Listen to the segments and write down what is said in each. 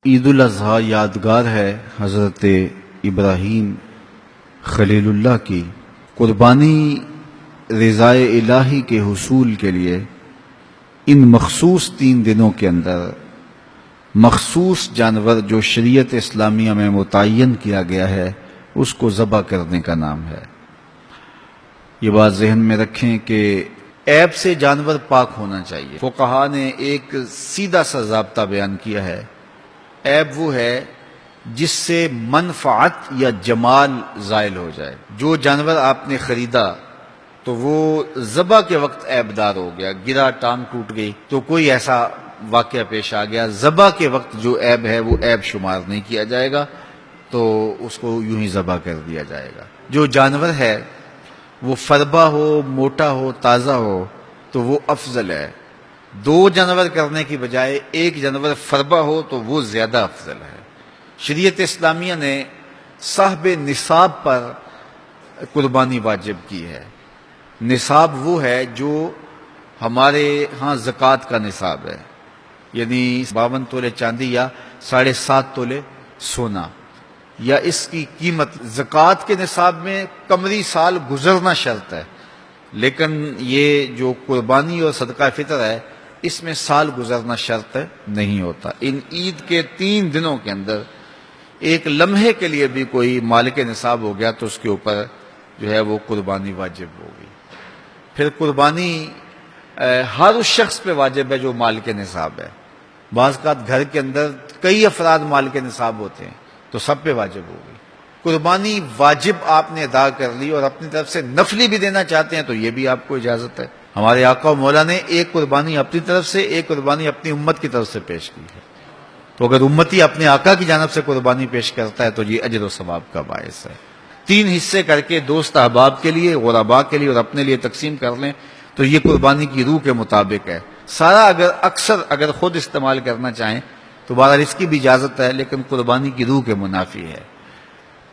عید الاضحیٰ یادگار ہے حضرت ابراہیم خلیل اللہ کی قربانی رضائے الہی کے حصول کے لیے ان مخصوص 3 دنوں کے اندر مخصوص جانور جو شریعت اسلامیہ میں متعین کیا گیا ہے اس کو ذبح کرنے کا نام ہے۔ یہ بات ذہن میں رکھیں کہ عیب سے جانور پاک ہونا چاہیے۔ فقہا نے ایک سیدھا سا ضابطہ بیان کیا ہے، عیب وہ ہے جس سے منفعت یا جمال زائل ہو جائے۔ جو جانور آپ نے خریدا تو وہ ذبح کے وقت عیب دار ہو گیا، گرا، ٹانگ ٹوٹ گئی تو کوئی ایسا واقعہ پیش آ گیا، ذبح کے وقت جو عیب ہے وہ عیب شمار نہیں کیا جائے گا، تو اس کو یوں ہی ذبح کر دیا جائے گا۔ جو جانور ہے وہ فربا ہو، موٹا ہو، تازہ ہو تو وہ افضل ہے۔ 2 جانور کرنے کی بجائے 1 جانور فربا ہو تو وہ زیادہ افضل ہے۔ شریعت اسلامیہ نے صاحب نصاب پر قربانی واجب کی ہے۔ نصاب وہ ہے جو ہمارے ہاں زکوٰۃ کا نصاب ہے، یعنی 52 تولے چاندی یا 7.5 تولے سونا، یا اس کی قیمت زکوٰۃ کے نصاب میں قمری سال گزرنا شرط ہے، لیکن یہ جو قربانی اور صدقہ فطر ہے اس میں سال گزرنا شرط نہیں ہوتا۔ ان عید کے 3 دنوں کے اندر ایک لمحے کے لیے بھی کوئی مالک نصاب ہو گیا تو اس کے اوپر جو ہے وہ قربانی واجب ہوگی۔ پھر قربانی ہر اس شخص پہ واجب ہے جو مالک نصاب ہے۔ بعض اوقات گھر کے اندر کئی افراد مالک نصاب ہوتے ہیں تو سب پہ واجب ہوگی۔ قربانی واجب آپ نے ادا کر لی اور اپنی طرف سے نفلی بھی دینا چاہتے ہیں تو یہ بھی آپ کو اجازت ہے۔ ہمارے آقا و مولا نے ایک قربانی اپنی طرف سے، ایک قربانی اپنی امت کی طرف سے پیش کی ہے، تو اگر امتی اپنے آقا کی جانب سے قربانی پیش کرتا ہے تو یہ اجر و ثواب کا باعث ہے۔ 3 حصے کر کے دوست احباب کے لیے، غرباء کے لیے اور اپنے لیے تقسیم کر لیں تو یہ قربانی کی روح کے مطابق ہے۔ سارا اگر خود استعمال کرنا چاہیں تو بہرحال اس کی بھی اجازت ہے، لیکن قربانی کی روح کے منافی ہے۔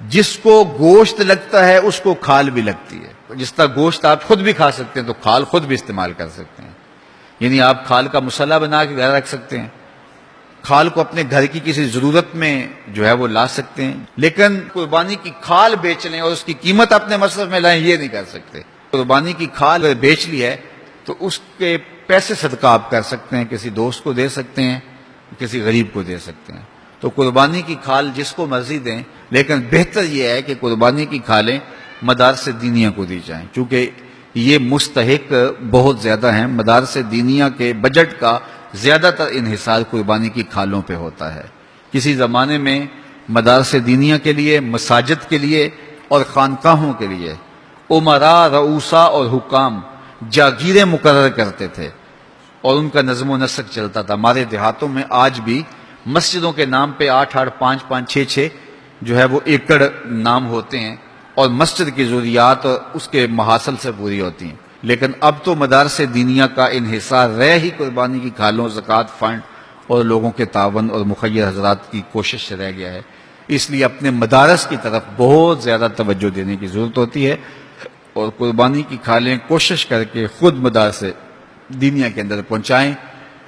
جس کو گوشت لگتا ہے اس کو کھال بھی لگتی ہے۔ جس طرح گوشت آپ خود بھی کھا سکتے ہیں تو کھال خود بھی استعمال کر سکتے ہیں، یعنی آپ کھال کا مسلح بنا کے گھر رکھ سکتے ہیں، کھال کو اپنے گھر کی کسی ضرورت میں جو ہے وہ لا سکتے ہیں، لیکن قربانی کی کھال بیچ لیں اور اس کی قیمت اپنے مصرف میں لائیں یہ نہیں کر سکتے۔ قربانی کی کھال اگر بیچ لی ہے تو اس کے پیسے صدقہ آپ کر سکتے ہیں، کسی دوست کو دے سکتے ہیں، کسی غریب کو دے سکتے ہیں۔ تو قربانی کی کھال جس کو مرضی دیں، لیکن بہتر یہ ہے کہ قربانی کی کھالیں مدارس دینیہ کو دی جائیں، چونکہ یہ مستحق بہت زیادہ ہیں۔ مدارس دینیہ کے بجٹ کا زیادہ تر انحصار قربانی کی کھالوں پہ ہوتا ہے۔ کسی زمانے میں مدارس دینیہ کے لیے، مساجد کے لیے اور خانقاہوں کے لیے امراء، رؤساء اور حکام جاگیریں مقرر کرتے تھے اور ان کا نظم و نسق چلتا تھا۔ ہمارے دیہاتوں میں آج بھی مسجدوں کے نام پہ 8-8، 5-5، 6-6 جو ہے وہ ایکڑ نام ہوتے ہیں اور مسجد کی ضروریات اس کے محاصل سے پوری ہوتی ہیں، لیکن اب تو مدارس دینیہ کا انحصار رہ ہی قربانی کی کھالوں، زکوٰۃ فنڈ اور لوگوں کے تعاون اور مخیر حضرات کی کوشش سے رہ گیا ہے۔ اس لیے اپنے مدارس کی طرف بہت زیادہ توجہ دینے کی ضرورت ہوتی ہے اور قربانی کی کھالیں کوشش کر کے خود مدارس دینیہ کے اندر پہنچائیں۔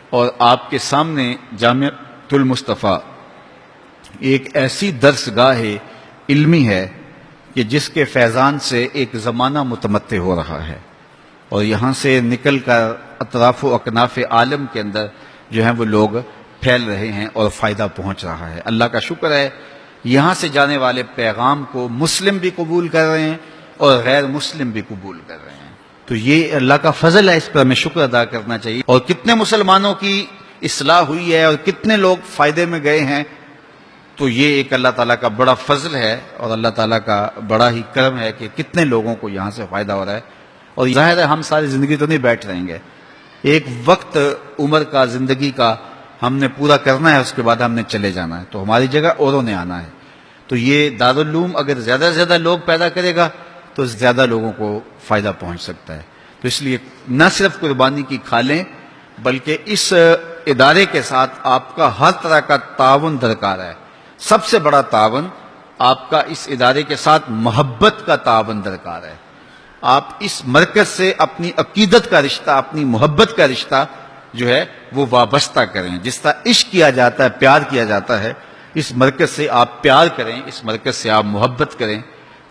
اور آپ کے سامنے جامعۃ المصطفیٰ ایک ایسی درسگاہ علمی ہے کہ جس کے فیضان سے ایک زمانہ متمتع ہو رہا ہے اور یہاں سے نکل کر اطراف و اکناف عالم کے اندر جو ہیں وہ لوگ پھیل رہے ہیں اور فائدہ پہنچ رہا ہے۔ اللہ کا شکر ہے، یہاں سے جانے والے پیغام کو مسلم بھی قبول کر رہے ہیں اور غیر مسلم بھی قبول کر رہے ہیں، تو یہ اللہ کا فضل ہے، اس پر ہمیں شکر ادا کرنا چاہیے۔ اور کتنے مسلمانوں کی اصلاح ہوئی ہے اور کتنے لوگ فائدے میں گئے ہیں، تو یہ ایک اللہ تعالیٰ کا بڑا فضل ہے اور اللہ تعالیٰ کا بڑا ہی کرم ہے کہ کتنے لوگوں کو یہاں سے فائدہ ہو رہا ہے۔ اور ظاہر ہے ہم ساری زندگی تو نہیں بیٹھ رہیں گے، ایک وقت عمر کا، زندگی کا ہم نے پورا کرنا ہے، اس کے بعد ہم نے چلے جانا ہے، تو ہماری جگہ اوروں نے آنا ہے۔ تو یہ دارالعلوم اگر زیادہ سے زیادہ لوگ پیدا کرے گا تو زیادہ لوگوں کو فائدہ پہنچ سکتا ہے۔ تو اس لیے نہ صرف قربانی کی کھالیں بلکہ اس ادارے کے ساتھ آپ کا ہر طرح کا تعاون درکار ہے۔ سب سے بڑا تعاون آپ کا اس ادارے کے ساتھ محبت کا تعاون درکار ہے۔ آپ اس مرکز سے اپنی عقیدت کا رشتہ، اپنی محبت کا رشتہ جو ہے وہ وابستہ کریں. جس طرح عشق کیا جاتا ہے، پیار کیا جاتا ہے، اس مرکز سے آپ پیار کریں، اس مرکز سے آپ محبت کریں.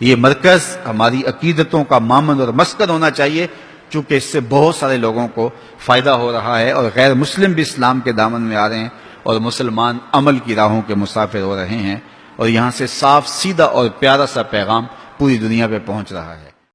یہ مرکز ہماری عقیدتوں کا مامن اور مسکن ہونا چاہیے، چونکہ اس سے بہت سارے لوگوں کو فائدہ ہو رہا ہے، اور غیر مسلم بھی اسلام کے دامن میں آ رہے ہیں، اور مسلمان عمل کی راہوں کے مسافر ہو رہے ہیں، اور یہاں سے صاف سیدھا اور پیارا سا پیغام پوری دنیا پہ پہنچ رہا ہے.